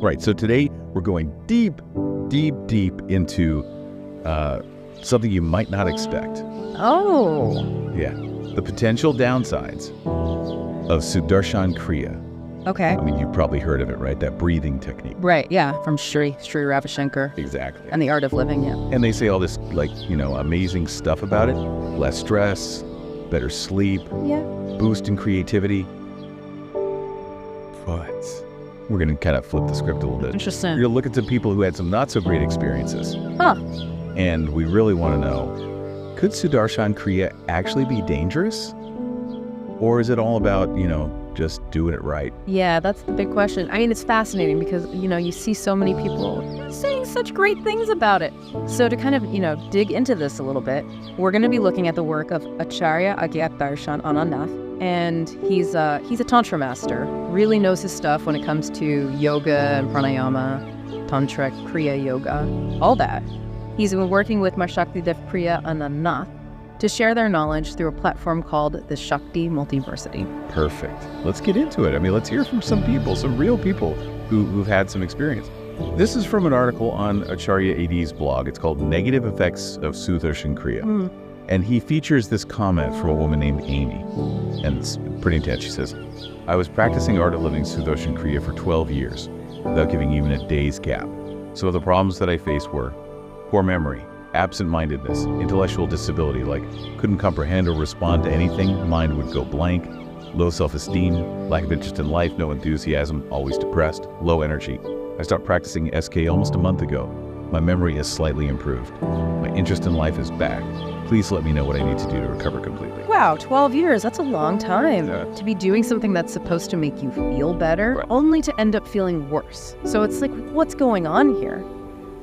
Right. So today we're going deep into something you might not expect. Oh. Yeah. The potential downsides of Sudarshan Kriya. Okay. I mean, you've probably heard of it, right? That breathing technique. Right, yeah, from Sri Ravi Shankar. Exactly. And the Art of Living, yeah. And they say all this, amazing stuff about it. Less stress, better sleep, Yeah. boost in creativity. But we're going to kind of flip the script a little bit. Interesting. We're going to look at some people who had some not so great experiences. Huh. And we really want to know, could Sudarshan Kriya actually be dangerous? Or is it all about, just doing it right? Yeah, that's the big question. I mean, it's fascinating because, you see so many people saying such great things about it. So to kind of, dig into this a little bit, we're going to be looking at the work of Acharya Agyatarshan Ananath. And he's a Tantra master, really knows his stuff when it comes to yoga and pranayama, Tantra, Kriya yoga, all that. He's been working with Shaktidev Priya Ananath to share their knowledge through a platform called the Shakti Multiversity. Perfect. Let's get into it. I mean, let's hear from some people, some real people who've had some experience. This is from an article on Acharya AD's blog. It's called Negative Effects of Sudarshan Kriya. And he features this comment from a woman named Amy. And it's pretty intense. She says, I was practicing Art of Living Sudarshan Kriya for 12 years without giving even a day's gap. Some of the problems that I faced were poor memory, absent-mindedness, intellectual disability, like couldn't comprehend or respond to anything, mind would go blank, low self-esteem, lack of interest in life, no enthusiasm, always depressed, low energy. I stopped practicing SK almost a month ago. My memory has slightly improved. My interest in life is back. Please let me know what I need to do to recover completely. Wow, 12 years, that's a long time to be doing something that's supposed to make you feel better, only to end up feeling worse. So it's like, what's going on here?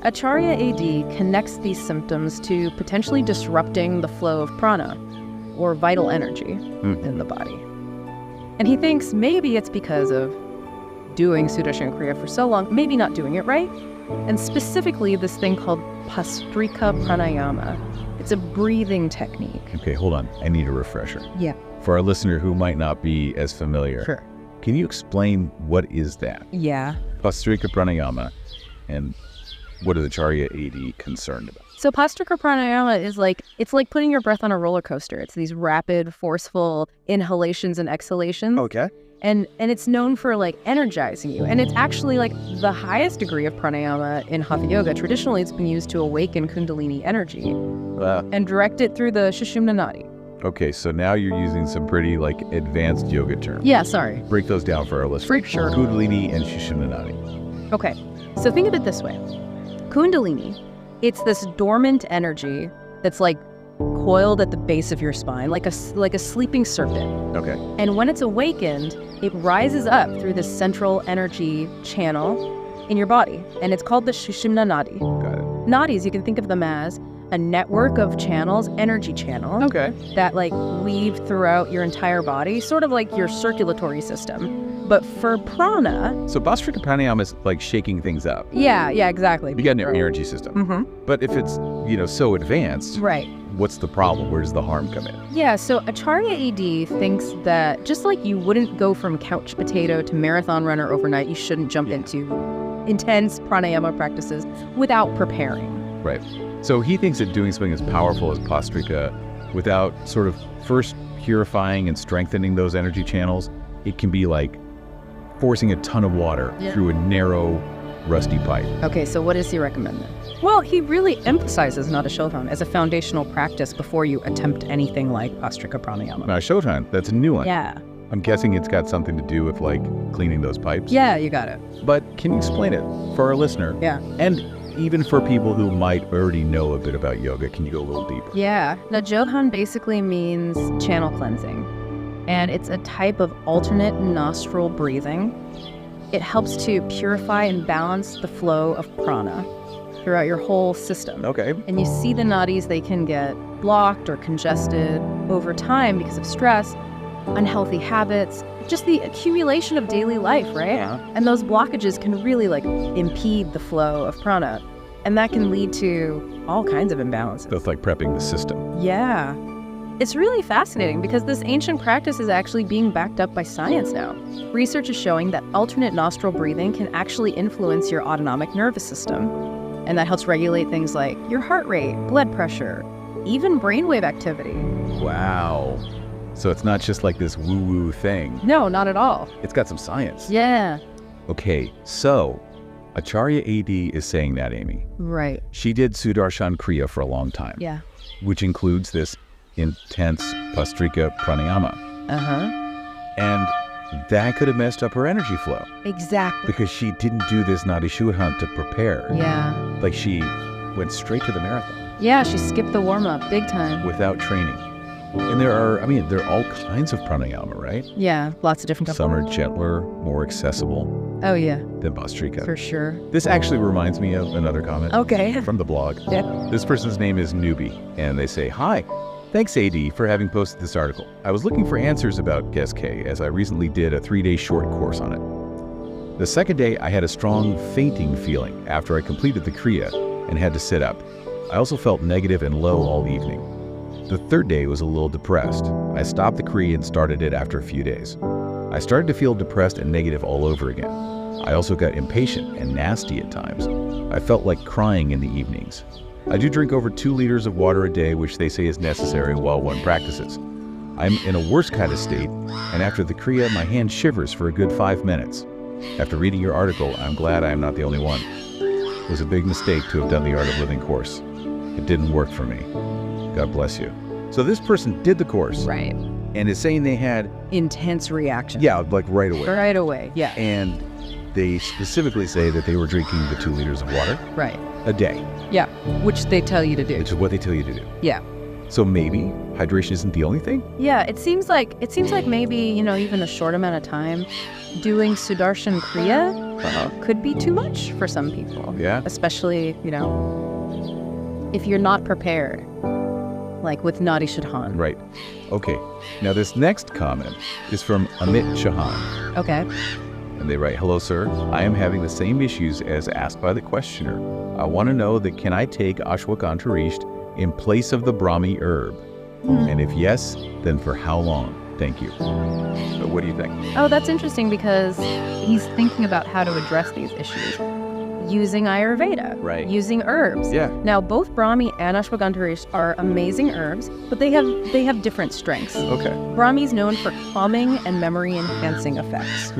Acharya AD connects these symptoms to potentially disrupting the flow of prana, or vital energy, in the body. And he thinks maybe it's because of doing Sudarshan Kriya for so long, maybe not doing it right, and specifically this thing called Pastrika Pranayama. It's a breathing technique. Okay, hold on. I need a refresher. Yeah. For our listener who might not be as familiar, Sure. Can you explain what is that? Yeah. Pastrika Pranayama, and what is Acharya AD concerned about? So Pastrika Pranayama is it's like putting your breath on a roller coaster. It's these rapid, forceful inhalations and exhalations. Okay. And it's known for energizing you. And it's actually the highest degree of pranayama in Hatha Yoga. Traditionally, it's been used to awaken Kundalini energy and direct it through the Sushumna Nadi. Okay, so now you're using some pretty advanced yoga terms. Yeah, sorry. Break those down for our listeners. For sure. Kundalini and Sushumna Nadi. Okay, so think of it this way. Kundalini, it's this dormant energy that's coiled at the base of your spine, like a sleeping serpent. Okay. And when it's awakened, it rises up through the central energy channel in your body, and it's called the Sushumna Nadi. Got it. Nadis, you can think of them as a network of channels, energy channels, that weave throughout your entire body, sort of like your circulatory system. But for prana... So Pastrika Pranayama is shaking things up. Yeah, exactly. You got an energy system. But if it's, so advanced... Right. What's the problem? Where does the harm come in? Yeah, so Acharya AD thinks that just like you wouldn't go from couch potato to marathon runner overnight, you shouldn't jump into intense pranayama practices without preparing. Right. So he thinks that doing something as powerful as Pastrika without sort of first purifying and strengthening those energy channels, it can be like forcing a ton of water through a narrow, rusty pipe. Okay, so what does he recommend then? Well, he really emphasizes Nadashodhan as a foundational practice before you attempt anything like Pastrika Pranayama. Nadashodhan, that's a new one. Yeah. I'm guessing it's got something to do with cleaning those pipes. Yeah, you got it. But can you explain it for our listener? Yeah. And even for people who might already know a bit about yoga, can you go a little deeper? Yeah. Nadashodhan basically means channel cleansing. And it's a type of alternate nostril breathing. It helps to purify and balance the flow of prana throughout your whole system. Okay. And you see the nadis, they can get blocked or congested over time because of stress, unhealthy habits, just the accumulation of daily life, right? Yeah. And those blockages can really impede the flow of prana. And that can lead to all kinds of imbalances. So it's like prepping the system. Yeah. It's really fascinating because this ancient practice is actually being backed up by science now. Research is showing that alternate nostril breathing can actually influence your autonomic nervous system. And that helps regulate things like your heart rate, blood pressure, even brainwave activity. Wow. So it's not just like this woo-woo thing. No, not at all. It's got some science. Yeah. Okay, so Acharya AD is saying that, Amy. Right. She did Sudarshan Kriya for a long time. Yeah. Which includes this intense Pastrika pranayama. And that could have messed up her energy flow. Exactly. Because she didn't do this Nadi Shuddha to prepare. Yeah. Like she went straight to the marathon. Yeah, she skipped the warm-up big time. Without training. And there are all kinds of pranayama, right? Yeah, lots of different stuff. Some are gentler, more accessible Oh, yeah. than Pastrika. For sure. This actually reminds me of another comment Okay. from the blog. Yeah. This person's name is Newbie, and they say, "Hi, thanks AD for having posted this article. I was looking for answers about GSK as I recently did a 3-day short course on it. The second day, I had a strong fainting feeling after I completed the Kriya and had to sit up. I also felt negative and low all evening. The third day was a little depressed. I stopped the Kriya and started it after a few days. I started to feel depressed and negative all over again. I also got impatient and nasty at times. I felt like crying in the evenings. I do drink over 2 liters of water a day, which they say is necessary while one practices. I'm in a worse kind of state, and after the Kriya, my hand shivers for a good 5 minutes. After reading your article, I'm glad I am not the only one. It was a big mistake to have done the Art of Living course. It didn't work for me. God bless you." So this person did the course. Right. And is saying they had... Intense reaction. Yeah, like right away. Right away, yeah. And they specifically say that they were drinking the 2 liters of water Right. a day, Yeah, which they tell you to do. which is what they tell you to do. Yeah. So maybe hydration isn't the only thing? Yeah, it seems like maybe, even a short amount of time doing Sudarshan Kriya could be too much for some people. Yeah. Especially, if you're not prepared, like with Nadi Shuddha. Right. Okay. Now this next comment is from Amit Chauhan. Okay. And they write, "Hello, sir. I am having the same issues as asked by the questioner. I want to know that can I take ashwagandha risht in place of the Brahmi herb? And if yes, then for how long? Thank you." So what do you think? Oh, that's interesting because he's thinking about how to address these issues using Ayurveda, Right. using herbs. Yeah. Now, both Brahmi and ashwagandha risht are amazing herbs, but they have different strengths. Okay. Brahmi is known for calming and memory enhancing effects,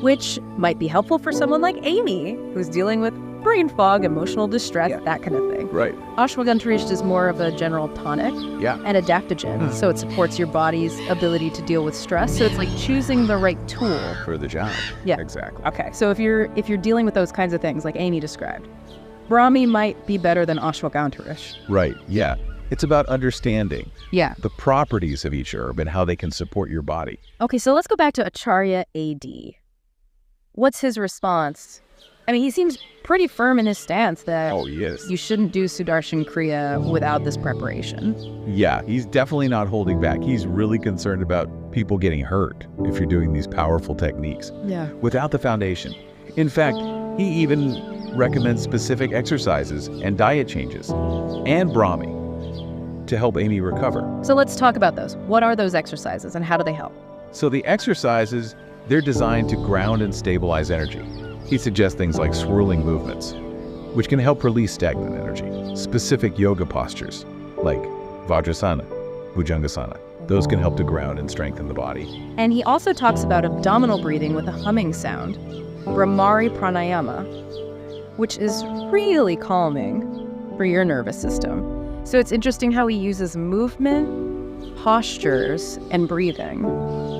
which might be helpful for someone like Amy, who's dealing with brain fog, emotional distress, that kind of thing. Right. Ashwagandha risht is more of a general tonic Yeah. and adaptogen, so it supports your body's ability to deal with stress. So it's like choosing the right tool. For the job. Yeah. Exactly. Okay, so if you're dealing with those kinds of things like Amy described, Brahmi might be better than ashwagandha risht. Right. Yeah. It's about understanding Yeah. the properties of each herb and how they can support your body. Okay, so let's go back to Acharya AD. What's his response? I mean, he seems pretty firm in his stance that Oh, yes. you shouldn't do Sudarshan Kriya without this preparation. Yeah, he's definitely not holding back. He's really concerned about people getting hurt if you're doing these powerful techniques Yeah. without the foundation. In fact, he even recommends specific exercises and diet changes and Brahmi to help Amy recover. So let's talk about those. What are those exercises and how do they help? So the exercises, they're designed to ground and stabilize energy. He suggests things like swirling movements, which can help release stagnant energy. Specific yoga postures, like Vajrasana, Bhujangasana. Those can help to ground and strengthen the body. And he also talks about abdominal breathing with a humming sound, Brahmari Pranayama, which is really calming for your nervous system. So it's interesting how he uses movement, postures, and breathing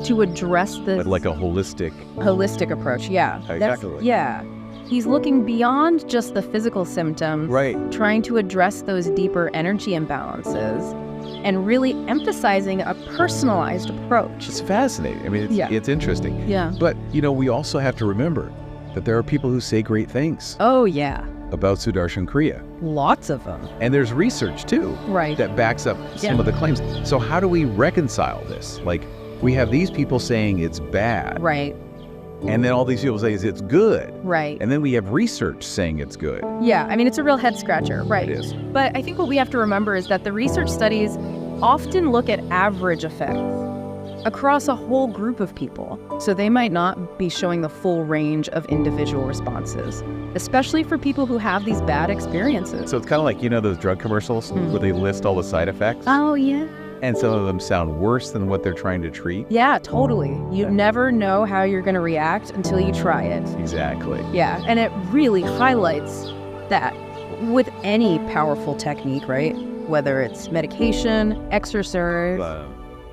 to address this But like a holistic... holistic approach. Yeah. Exactly. Yeah. He's looking beyond just the physical symptoms, Right. trying to address those deeper energy imbalances and really emphasizing a personalized approach. It's fascinating. I mean, it's interesting. Yeah. But, we also have to remember that there are people who say great things Oh, yeah. about Sudarshan Kriya. Lots of them. And there's research, too, Right. that backs up some Yeah. of the claims. So how do we reconcile this? Like, we have these people saying it's bad, Right. and then all these people say it's good. Right. And then we have research saying it's good. Yeah. I mean, it's a real head scratcher. Right. It is. But I think what we have to remember is that the research studies often look at average effects across a whole group of people. So they might not be showing the full range of individual responses, especially for people who have these bad experiences. So it's kind of like, those drug commercials where they list all the side effects? Oh, yeah. And some of them sound worse than what they're trying to treat? Yeah, totally. You never know how you're going to react until you try it. Exactly. Yeah, and it really highlights that with any powerful technique, right? Whether it's medication, exercise,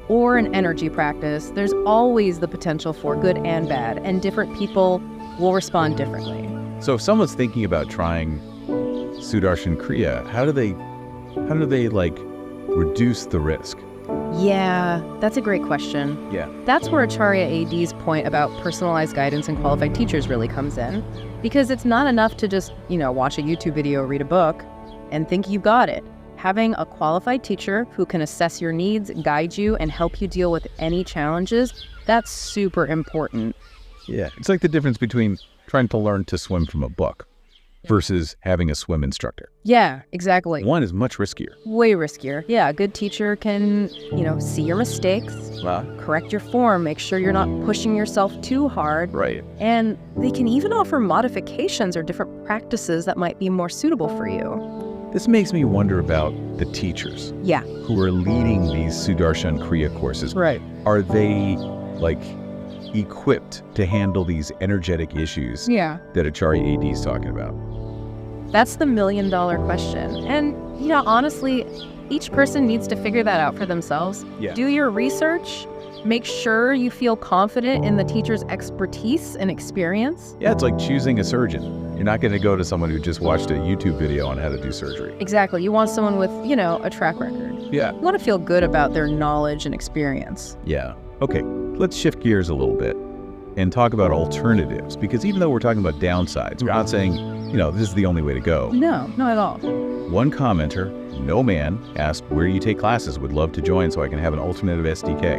or an energy practice, there's always the potential for good and bad, and different people will respond differently. So if someone's thinking about trying Sudarshan Kriya, how do they reduce the risk? Yeah, that's a great question. Yeah. That's where Acharya AD's point about personalized guidance and qualified teachers really comes in. Because it's not enough to just, watch a YouTube video or read a book and think you got it. Having a qualified teacher who can assess your needs, guide you, and help you deal with any challenges, that's super important. Yeah. It's like the difference between trying to learn to swim from a book versus having a swim instructor. Yeah, exactly. One is much riskier. Way riskier. Yeah, a good teacher can, see your mistakes, correct your form, make sure you're not pushing yourself too hard. Right. And they can even offer modifications or different practices that might be more suitable for you. This makes me wonder about the teachers. Yeah. Who are leading these Sudarshan Kriya courses. Right. Are they, equipped to handle these energetic issues that Acharya AD is talking about? That's the million-dollar question. And, honestly, each person needs to figure that out for themselves. Yeah. Do your research. Make sure you feel confident in the teacher's expertise and experience. Yeah, it's like choosing a surgeon. You're not going to go to someone who just watched a YouTube video on how to do surgery. Exactly. You want someone with, a track record. Yeah. You want to feel good about their knowledge and experience. Yeah. Okay, let's shift gears a little bit and talk about alternatives, because even though we're talking about downsides, we're not saying, this is the only way to go. No, not at all. One commenter, No Man, asked, where do you take classes? Would love to join so I can have an alternative SDK.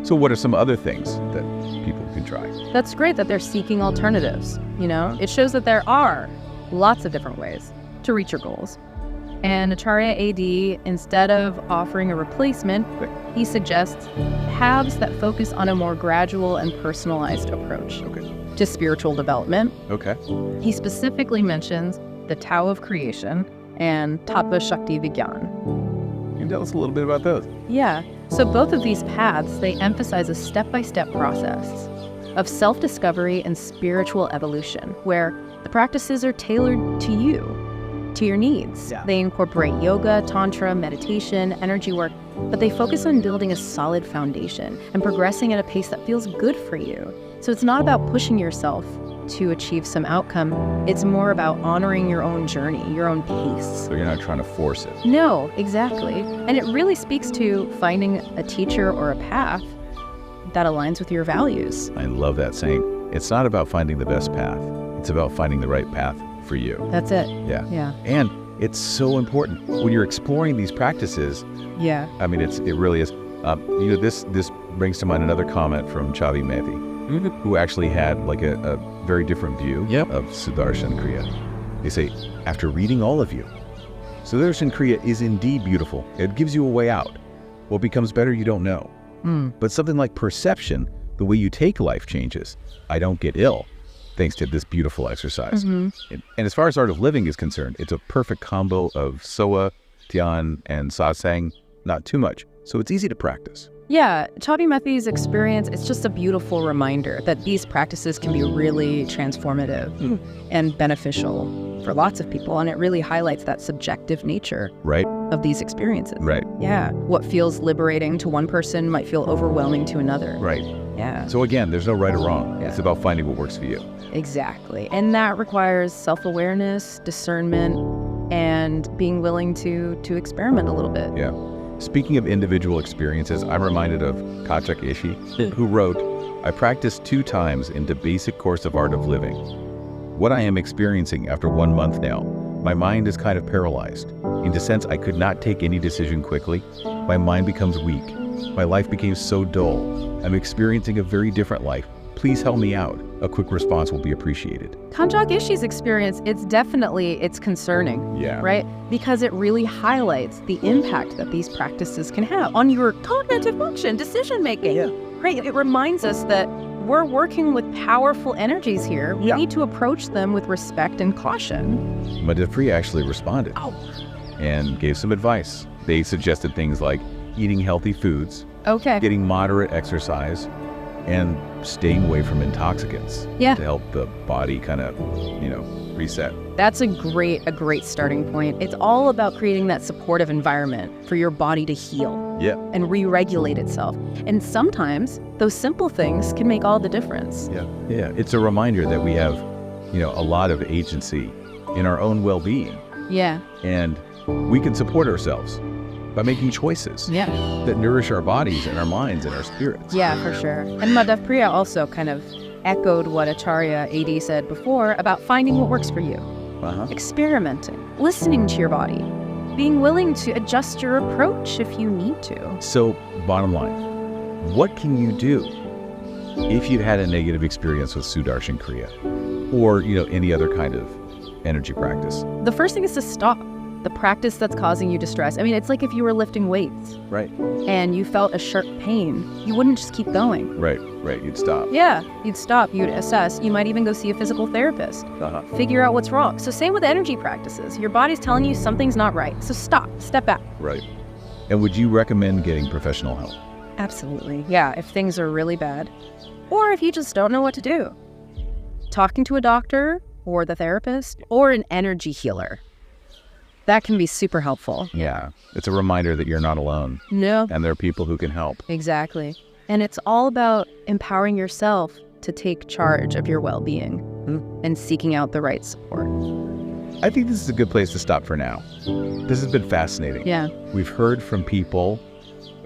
So what are some other things that people can try? That's great that they're seeking alternatives. It shows that there are lots of different ways to reach your goals. And Acharya AD, instead of offering a replacement, he suggests paths that focus on a more gradual and personalized approch to spiritual development. Okay. He specifically mentions the Tao of Creation and Tattva Shakti Vigyan. Can you tell us a little bit about those? Yeah. So both of these paths, they emphasize a step-by-step process of self-discovery and spiritual evolution, where the practices are tailored to you, to your needs. Yeah. They incorporate yoga, tantra, meditation, energy work, but they focus on building a solid foundation and progressing at a pace that feels good for you. So it's not about pushing yourself to achieve some outcome. It's more about honoring your own journey, your own pace. So you're not trying to force it. No, exactly. And it really speaks to finding a teacher or a path that aligns with your values. I love that saying. It's not about finding the best path. It's about finding the right path for you. That's it. Yeah. Yeah. And it's so important when you're exploring these practices. Yeah. I mean, it really is. This brings to mind another comment from Chavi Methi, who actually had a very different view of Sudarshan Kriya. They say, after reading all of you, Sudarshan Kriya is indeed beautiful. It gives you a way out. What becomes better, you don't know. But something like perception, the way you take life changes. I don't get ill thanks to this beautiful exercise. And as far as art of living is concerned, it's a perfect combo of Soa, Dhyan, and Satsang, not too much. So it's easy to practice. Yeah, Chavi Methi's experience, it's just a beautiful reminder that these practices can be really transformative and beneficial for lots of people. And it really highlights that subjective nature of these experiences. Right. Yeah. What feels liberating to one person might feel overwhelming to another. Right. Yeah. So again, there's no right or wrong. It's about finding what works for you. Exactly. And that requires self-awareness, discernment, and being willing to experiment a little bit. Yeah. Speaking of individual experiences, I'm reminded of Kachak Ishi, who wrote, I practiced 2 times into basic course of art of living. What I am experiencing after 1 month now, my mind is kind of paralyzed. In the sense I could not take any decision quickly. My mind becomes weak. My life became so dull. I'm experiencing a very different life, please help me out, a quick response will be appreciated. Kanjak Ishi's experience, it's concerning, Yeah. right? Because it really highlights the impact that these practices can have on your cognitive function, decision making, right? It reminds us that we're working with powerful energies here. We need to approach them with respect and caution. Madhav Priya actually responded and gave some advice. They suggested things like eating healthy foods, getting moderate exercise, and staying away from intoxicants to help the body kind of, reset. That's a great starting point. It's all about creating that supportive environment for your body to heal and re-regulate itself. And sometimes those simple things can make all the difference. Yeah. It's a reminder that we have, a lot of agency in our own well-being. Yeah. And we can support ourselves by making choices that nourish our bodies and our minds and our spirits. Yeah, for sure. And Madhav Priya also kind of echoed what Acharya AD said before about finding what works for you. Experimenting, listening to your body, being willing to adjust your approach if you need to. So, bottom line, what can you do if you had a negative experience with Sudarshan Kriya or, any other kind of energy practice? The first thing is to stop the practice that's causing you distress. I mean, it's like if you were lifting weights. Right. And you felt a sharp pain, you wouldn't just keep going. Right. You'd stop. Yeah, you'd stop, you'd assess. You might even go see a physical therapist. Figure out what's wrong. So same with energy practices. Your body's telling you something's not right. So step back. Right. And would you recommend getting professional help? Absolutely. Yeah, if things are really bad. Or if you just don't know what to do. Talking to a doctor or the therapist or an energy healer. That can be super helpful. Yeah. It's a reminder that you're not alone. No. And there are people who can help. Exactly. And it's all about empowering yourself to take charge of your well-being and seeking out the right support. I think this is a good place to stop for now. This has been fascinating. Yeah. We've heard from people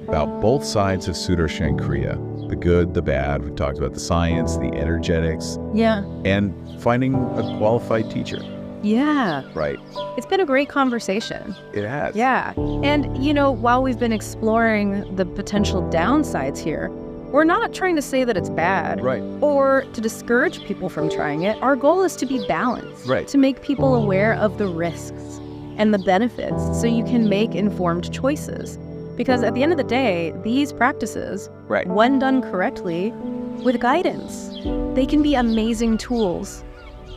about both sides of Sudarshan Kriya, the good, the bad. We've talked about the science, the energetics. Yeah. And finding a qualified teacher. Yeah. Right. It's been a great conversation. It has. Yeah. And, while we've been exploring the potential downsides here, we're not trying to say that it's bad. Right. Or to discourage people from trying it. Our goal is to be balanced. Right. To make people aware of the risks and the benefits so you can make informed choices. Because at the end of the day, these practices, when done correctly, with guidance, they can be amazing tools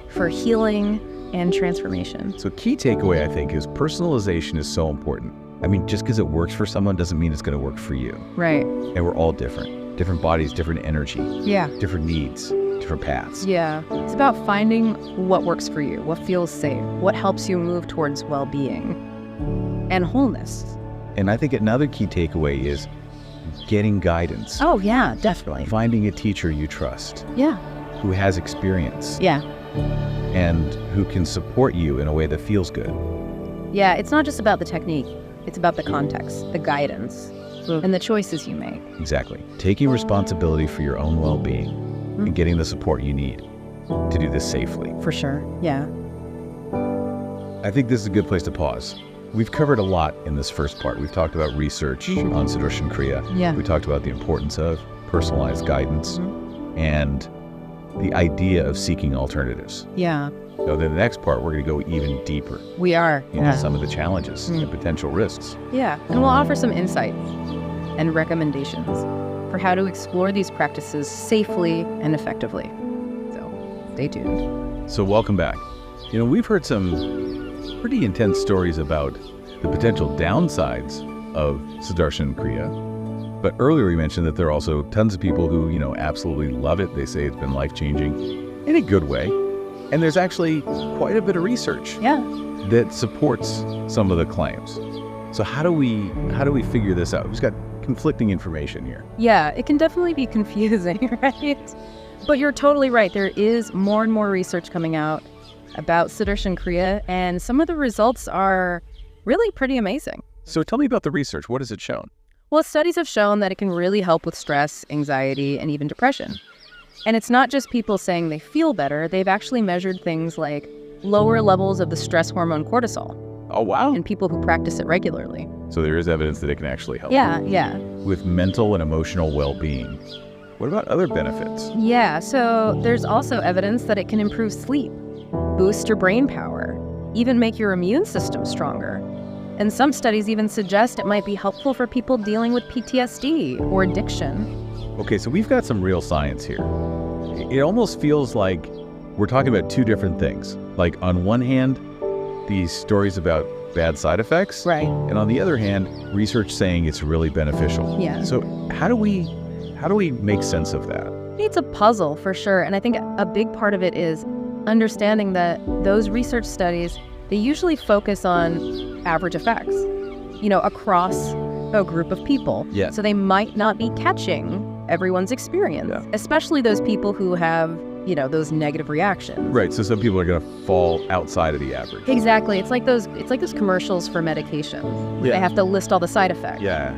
for healing and transformation. So key takeaway, I think, is personalization is so important. I mean, just because it works for someone doesn't mean it's going to work for you. Right. And we're all different. Different bodies, different energy. Yeah. Different needs, different paths. Yeah. It's about finding what works for you, what feels safe, what helps you move towards well-being and wholeness. And I think another key takeaway is getting guidance. Oh, yeah, definitely. Finding a teacher you trust. Yeah. Who has experience. Yeah. And who can support you in a way that feels good. Yeah, it's not just about the technique. It's about the context, the guidance, and the choices you make. Exactly. Taking responsibility for your own well-being and getting the support you need to do this safely. For sure, yeah. I think this is a good place to pause. We've covered a lot in this first part. We've talked about research on Sudarshan Kriya. Yeah. We talked about the importance of personalized guidance and the idea of seeking alternatives. Yeah. So then the next part, we're going to go even deeper. We are. Into some of the challenges and potential risks. Yeah. And we'll offer some insights and recommendations for how to explore these practices safely and effectively. So stay tuned. So welcome back. We've heard some pretty intense stories about the potential downsides of Sudarshan Kriya. But earlier we mentioned that there are also tons of people who, absolutely love it. They say it's been life-changing in a good way. And there's actually quite a bit of research that supports some of the claims. So how do we figure this out? We've got conflicting information here. Yeah, it can definitely be confusing, right? But you're totally right. There is more and more research coming out about Sudarshan Kriya, and some of the results are really pretty amazing. So tell me about the research. What has it shown? Well, studies have shown that it can really help with stress, anxiety, and even depression. And it's not just people saying they feel better. They've actually measured things like lower levels of the stress hormone cortisol. Oh, wow. In people who practice it regularly. So there is evidence that it can actually help. Yeah. With mental and emotional well-being. What about other benefits? Yeah, so there's also evidence that it can improve sleep, boost your brain power, even make your immune system stronger. And some studies even suggest it might be helpful for people dealing with PTSD or addiction. Okay, so we've got some real science here. It almost feels like we're talking about two different things. Like on one hand, these stories about bad side effects. Right. And on the other hand, research saying it's really beneficial. Yeah. So how do we make sense of that? It's a puzzle for sure. And I think a big part of it is understanding that those research studies, they usually focus on average effects, across a group of people. Yeah. So they might not be catching everyone's experience, especially those people who have, those negative reactions. Right. So some people are going to fall outside of the average. Exactly. It's like those commercials for medications. Yeah. They have to list all the side effects. Yeah.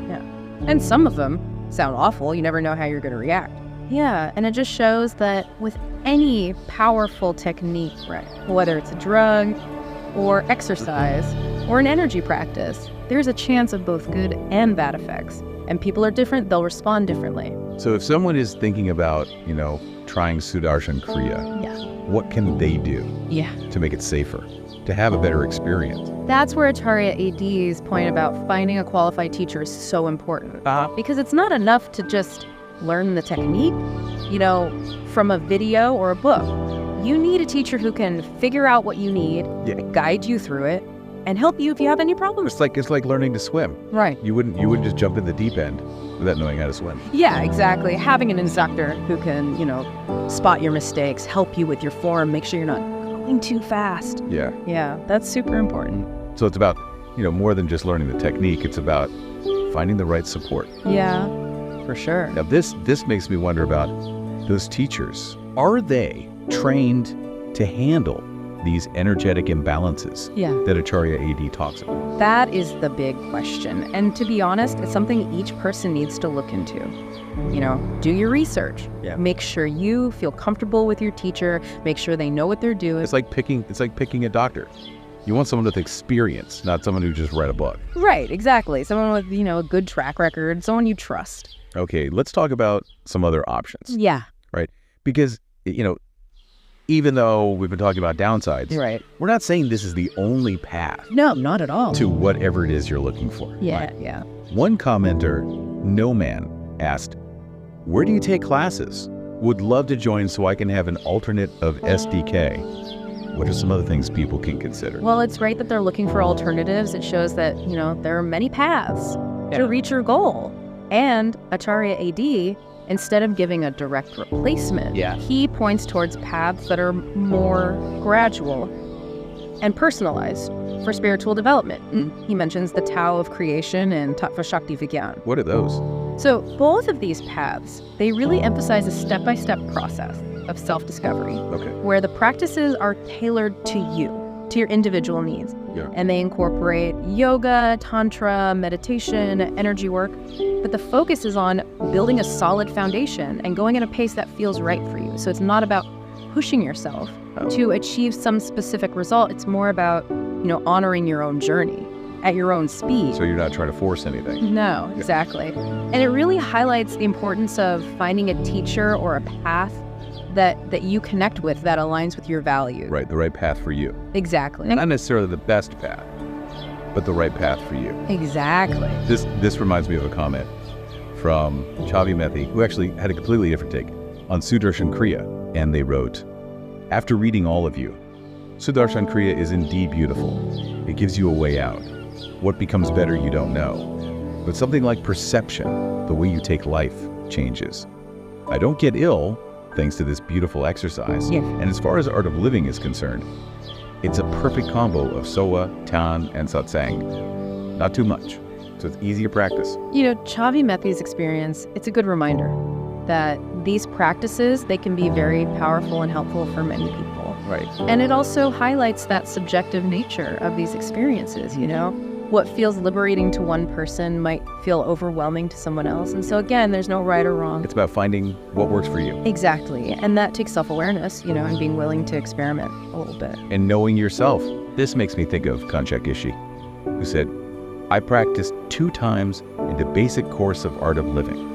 And some of them sound awful. You never know how you're going to react. Yeah. And it just shows that with any powerful technique, right, whether it's a drug or exercise or an energy practice, there's a chance of both good and bad effects. And people are different, they'll respond differently. So if someone is thinking about, trying Sudarshan Kriya, what can they do to make it safer, to have a better experience? That's where Acharya AD's point about finding a qualified teacher is so important. Because it's not enough to just learn the technique, from a video or a book. You need a teacher who can figure out what you need, guide you through it, and help you if you have any problems. It's like learning to swim. Right. You wouldn't just jump in the deep end without knowing how to swim. Yeah, exactly. Having an instructor who can, spot your mistakes, help you with your form, make sure you're not going too fast. Yeah. Yeah, that's super important. So it's about, more than just learning the technique. It's about finding the right support. Yeah, for sure. Now this makes me wonder about those teachers. Are they trained to handle these energetic imbalances that Acharya AD talks about? That is the big question. And to be honest, it's something each person needs to look into. Do your research. Yeah. Make sure you feel comfortable with your teacher. Make sure they know what they're doing. It's like picking a doctor. You want someone with experience, not someone who just read a book. Right, exactly. Someone with, a good track record, someone you trust. Okay, let's talk about some other options. Yeah. Right? Because, even though we've been talking about downsides, right, we're not saying this is the only path. No, not at all. To whatever it is you're looking for. Yeah, right? yeah. One commenter, No Man, asked, "Where do you take classes? Would love to join so I can have an alternate of SDK." What are some other things people can consider? Well, it's great that they're looking for alternatives. It shows that, there are many paths to reach your goal. And Acharya AD, instead of giving a direct replacement, he points towards paths that are more gradual and personalized for spiritual development. He mentions the Tao of Creation and Tattva Shakti Vigyan. What are those? So both of these paths, they really emphasize a step-by-step process of self-discovery, where the practices are tailored to you, to your individual needs. Yeah. And they incorporate yoga, tantra, meditation, energy work. But the focus is on building a solid foundation and going at a pace that feels right for you. So it's not about pushing yourself to achieve some specific result. It's more about, honoring your own journey at your own speed. So you're not trying to force anything. No, exactly. And it really highlights the importance of finding a teacher or a path that you connect with that aligns with your values. Right, the right path for you. Exactly. Not necessarily the best path, but the right path for you. Exactly. This reminds me of a comment from Chavi Methi, who actually had a completely different take on Sudarshan Kriya. And they wrote, "After reading all of you, Sudarshan Kriya is indeed beautiful. It gives you a way out. What becomes better you don't know. But something like perception, the way you take life, changes. I don't get ill thanks to this beautiful exercise. Yeah. And as far as art of living is concerned, it's a perfect combo of sowa, tan, and satsang. Not too much, so it's easy to practice." Chavi Methi's experience, it's a good reminder that these practices, they can be very powerful and helpful for many people. Right. And it also highlights that subjective nature of these experiences, What feels liberating to one person might feel overwhelming to someone else. And so again, there's no right or wrong. It's about finding what works for you. Exactly. And that takes self-awareness, and being willing to experiment a little bit. And knowing yourself. This makes me think of Kanchak Ishi, who said, "I practiced 2 times in the basic course of art of living.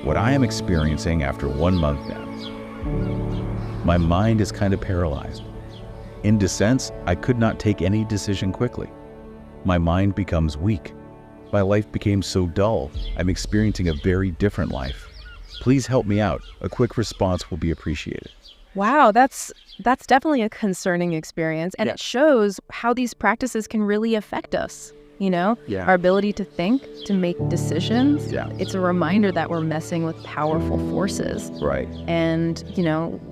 what I am experiencing after 1 month now. My mind is kind of paralyzed. In sense, I could not take any decision quickly. My mind becomes weak. My life became so dull. I'm experiencing a very different life. Please help me out. A quick response will be appreciated. Wow, that's definitely a concerning experience, and it shows how these practices can really affect us. Our ability to think, to make decisions. Yeah. It's a reminder that we're messing with powerful forces. Right. And,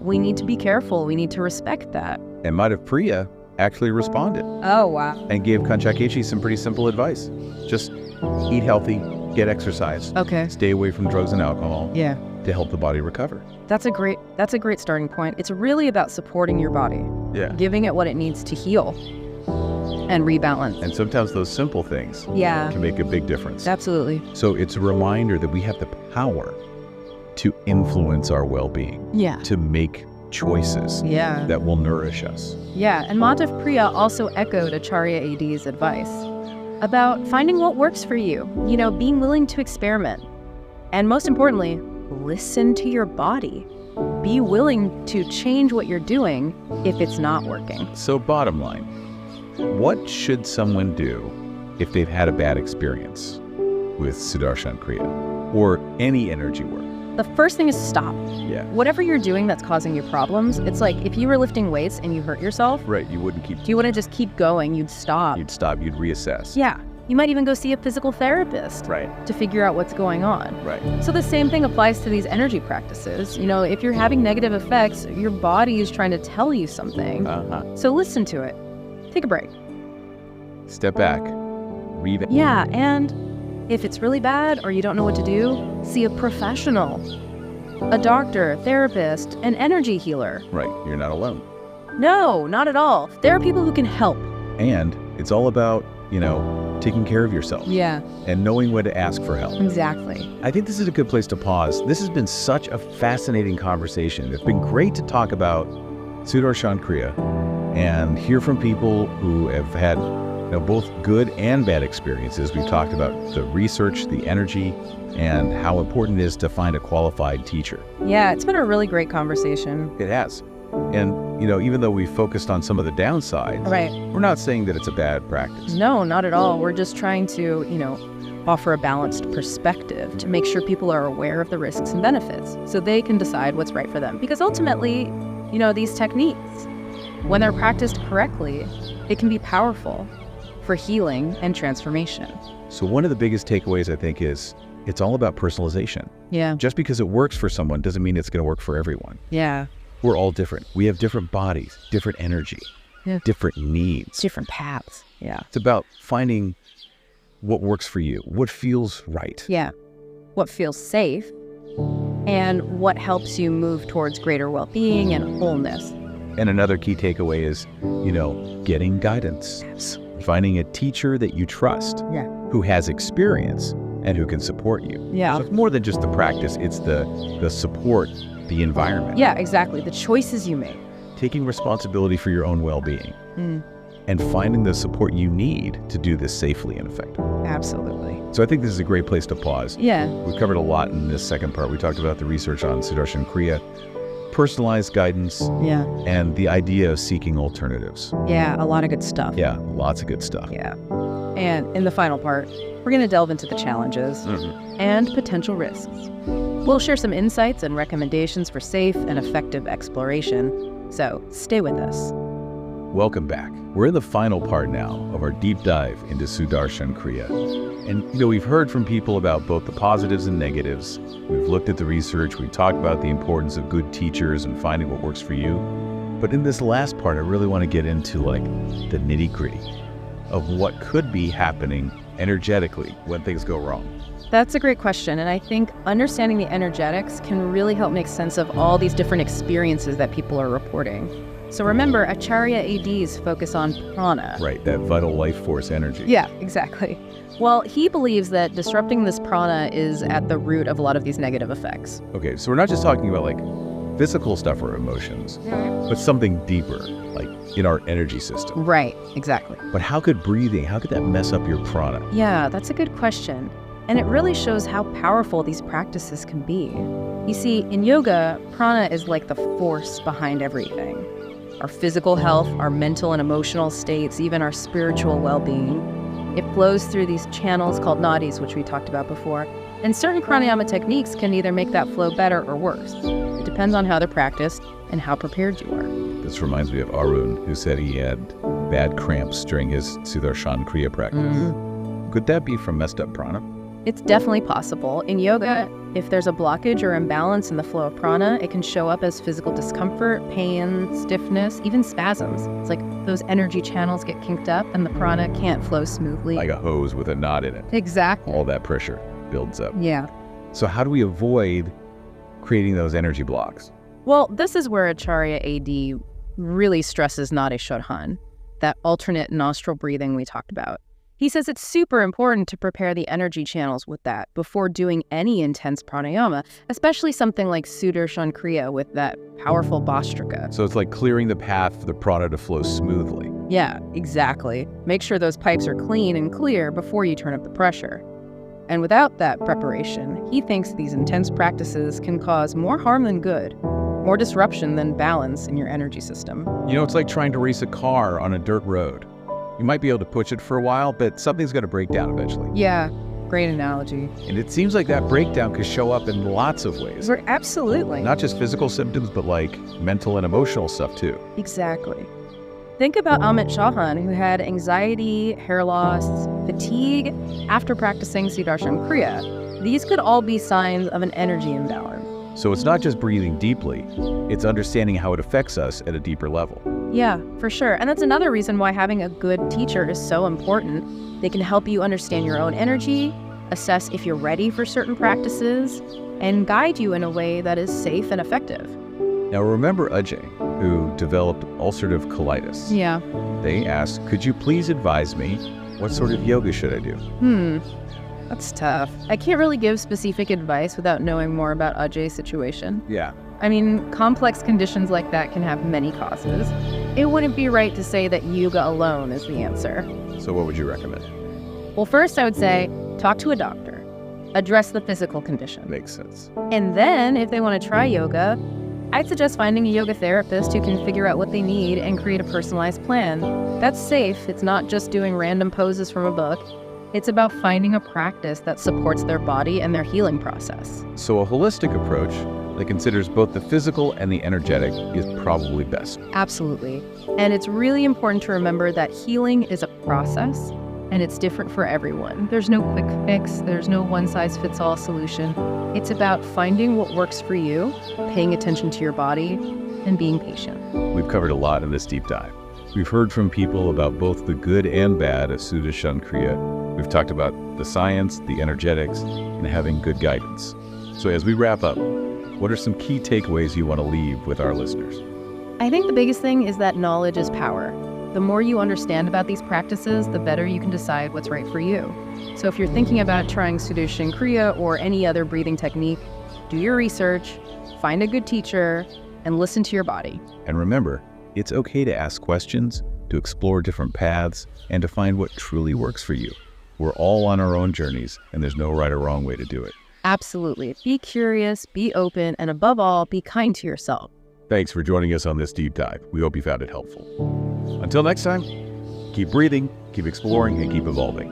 we need to be careful. We need to respect that. And Priya actually responded Oh, wow. and gave Kanchakechi some pretty simple advice. Just eat healthy, get exercise, Okay. stay away from drugs and alcohol Yeah. to help the body recover. That's a great starting point. It's really about supporting your body, Yeah. giving it what it needs to heal and rebalance. And sometimes those simple things Yeah, can make a big difference. absolutely. So it's a reminder that we have the power to influence our well-being, Yeah. to make choices Yeah. that will nourish us. Yeah, and Priya also echoed Acharya AD's advice about finding what works for you, being willing to experiment. And most importantly, listen to your body. Be willing to change what you're doing if it's not working. So bottom line, what should someone do if they've had a bad experience with Sudarshan Kriya or any energy work? The first thing is stop. Yeah. Whatever you're doing that's causing you problems, it's like if you were lifting weights and you hurt yourself, Right, you wouldn't keep, you wouldn't just keep going, you'd stop. you'd stop, you'd reassess. Yeah. You might even go see a physical therapist Right, to figure out what's going on. right. So the same thing applies to these energy practices. If you're having negative effects, your body is trying to tell you something. So listen to it. Take a break. Step back, read. Yeah, and if it's really bad or you don't know what to do, see a professional. A doctor, therapist, an energy healer. Right, you're not alone. No, not at all. There are people who can help. And it's all about, taking care of yourself Yeah, and knowing when to ask for help. exactly. I think this is a good place to pause. This has been such a fascinating conversation. It's been great to talk about Sudarshan Kriya and hear from people who have had both good and bad experiences. We've talked about the research, the energy, and how important it is to find a qualified teacher. Yeah, it's been a really great conversation. It has. And, even though we focused on some of the downsides, Right. we're not saying that it's a bad practice. No, not at all. We're just trying to, offer a balanced perspective to make sure people are aware of the risks and benefits so they can decide what's right for them. Because ultimately, these techniques, when they're practiced correctly, it can be powerful for healing and transformation. So one of the biggest takeaways, I think, is it's all about personalization. Yeah. Just because it works for someone doesn't mean it's going to work for everyone. Yeah. We're all different. We have different bodies, different energy, different needs. Different paths. Yeah. It's about finding what works for you, what feels right. Yeah. What feels safe and what helps you move towards greater well-being and wholeness. And another key takeaway is, getting guidance. Yes. Finding a teacher that you trust, Yeah. who has experience and who can support you. Yeah. So it's more than just the practice, it's the support, the environment. Yeah, exactly. The choices you make. Taking responsibility for your own well-being and finding the support you need to do this safely and effectively. Absolutely. So I think this is a great place to pause. Yeah. We've covered a lot in this second part. We talked about the research on Sudarshan Kriya, personalized guidance, Yeah. and the idea of seeking alternatives. Yeah, a lot of good stuff. Yeah, lots of good stuff. Yeah. And in the final part, we're going to delve into the challenges and potential risks. We'll share some insights and recommendations for safe and effective exploration. So stay with us. Welcome back. We're in the final part now of our deep dive into Sudarshan Kriya. And we've heard from people about both the positives and negatives. We've looked at the research. We've talked about the importance of good teachers and finding what works for you. But in this last part, I really want to get into the nitty-gritty of what could be happening energetically when things go wrong. That's a great question. And I think understanding the energetics can really help make sense of all these different experiences that people are reporting. So remember, Acharya ADs focus on prana. Right, that vital life force energy. Yeah, exactly. Well, he believes that disrupting this prana is at the root of a lot of these negative effects. Okay, so we're not just talking about physical stuff or emotions, but something deeper, like in our energy system. Right, exactly. But how could breathing, how could that mess up your prana? Yeah, that's a good question. And it really shows how powerful these practices can be. You see, in yoga, prana is like the force behind everything. Our physical health, our mental and emotional states, even our spiritual well-being. It flows through these channels called nadis, which we talked about before. And certain pranayama techniques can either make that flow better or worse. It depends on how they're practiced and how prepared you are. This reminds me of Arun, who said he had bad cramps during his Sudarshan Kriya practice. Could that be from messed up prana? It's definitely possible. In yoga, if there's a blockage or imbalance in the flow of prana, it can show up as physical discomfort, pain, stiffness, even spasms. It's like those energy channels get kinked up and the prana can't flow smoothly. Like a hose with a knot in it. Exactly. All that pressure builds up. Yeah. So how do we avoid creating those energy blocks? Well, this is where Acharya AD really stresses Nadi Shodhan, that alternate nostril breathing we talked about. He says it's super important to prepare the energy channels with that before doing any intense pranayama, especially something like Sudarshan Kriya with that powerful Bhastrika. So it's like clearing the path for the prana to flow smoothly. Yeah, exactly. Make sure those pipes are clean and clear before you turn up the pressure. And without that preparation, he thinks these intense practices can cause more harm than good, more disruption than balance in your energy system. You know, it's like trying to race a car on a dirt road. You might be able to push it for a while, but something's going to break down eventually. Yeah, great analogy. And it seems like that breakdown could show up in lots of ways. Absolutely. Not just physical symptoms, but like mental and emotional stuff too. Exactly. Think about Amit Chauhan, who had anxiety, hair loss, fatigue after practicing Sudarshan Kriya. These could all be signs of an energy imbalance. So it's not just breathing deeply, it's understanding how it affects us at a deeper level. Yeah, for sure. And that's another reason why having a good teacher is so important. They can help you understand your own energy, assess if you're ready for certain practices, and guide you in a way that is safe and effective. Now remember Ajay, who developed ulcerative colitis. Yeah. They asked, could you please advise me what sort of yoga should I do? That's tough. I can't really give specific advice without knowing more about Ajay's situation. Yeah. I mean, complex conditions like that can have many causes. It wouldn't be right to say that yoga alone is the answer. So what would you recommend? Well, first I would say, talk to a doctor. Address the physical condition. Makes sense. And then, if they want to try yoga, I'd suggest finding a yoga therapist who can figure out what they need and create a personalized plan. That's safe. It's not just doing random poses from a book. It's about finding a practice that supports their body and their healing process. So a holistic approach that considers both the physical and the energetic is probably best. Absolutely. And it's really important to remember that healing is a process, and it's different for everyone. There's no quick fix. There's no one-size-fits-all solution. It's about finding what works for you, paying attention to your body, and being patient. We've covered a lot in this deep dive. We've heard from people about both the good and bad of Sudarshan Kriya. We've talked about the science, the energetics, and having good guidance. So as we wrap up, what are some key takeaways you want to leave with our listeners? I think the biggest thing is that knowledge is power. The more you understand about these practices, the better you can decide what's right for you. So if you're thinking about trying Sudarshan Kriya or any other breathing technique, do your research, find a good teacher, and listen to your body. And remember, it's okay to ask questions, to explore different paths, and to find what truly works for you. We're all on our own journeys, and there's no right or wrong way to do it. Absolutely. Be curious, be open, and above all, be kind to yourself. Thanks for joining us on this deep dive. We hope you found it helpful. Until next time, keep breathing, keep exploring, and keep evolving.